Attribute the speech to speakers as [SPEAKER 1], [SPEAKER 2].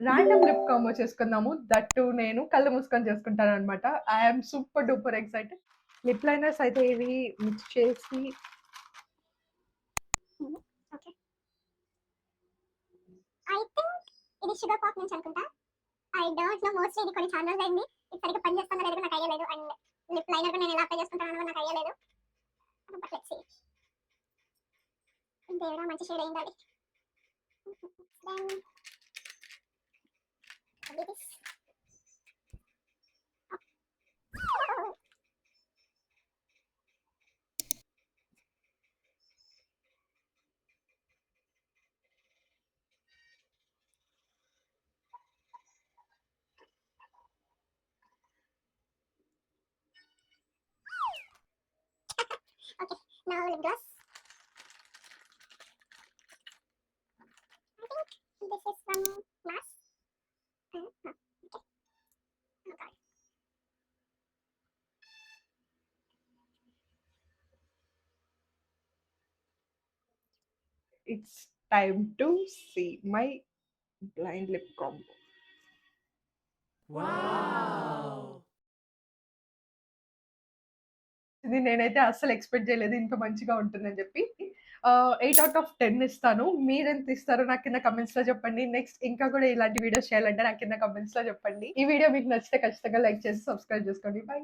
[SPEAKER 1] Random lip combo చేసుకుందాము. That too నేను కళ్ళు మూసుకొని చేసుకుంటాననమాట. I am super duper excited. Lip liners అయితే ఇవి మిక్స్ చేసి
[SPEAKER 2] ఓకే. ఐ థింక్ ఇది షుగర్ పాక్ నుంచి అనుకుంటా. ఐ డోంట్ నో, మోస్ట్లీ ఇది కొన్ని చాలా రోజులైంది. ఇది సరిగ్గా పని చేస్తుందో లేదో నాకు ఐడియా లేదు. అండ్ లిప్ లైనర్ నేను ఎలా అప్లై చేసుకుంటానో నాకు ఐడియా లేదు. But let's see. దేవుడా, మంచి షేడ్ అయింది అది. Then this. Okay, now lip gloss. I think this is from NARS. No. Okay. Oh god.
[SPEAKER 1] It's time to see my blind lip combo. ఇది నేనైతే అస్సలు ఎక్స్‌పెక్ట్ చేయలేదు ఇంత మంచిగా ఉంటుందని చెప్పి. 8 ఔట్ ఆఫ్ 10 ఇస్తాను. మీరెంత ఇస్తారో నాకు కింద కామెంట్స్‌లో చెప్పండి. నెక్స్ట్ ఇంకా కూడా ఇలాంటి వీడియోస్ చేయాలంటే నాకు కింద కామెంట్స్‌లో చెప్పండి. ఈ వీడియో మీకు నచ్చితే ఖచ్చితంగా లైక్ చేసి సబ్స్క్రైబ్ చేసుకోండి. బై.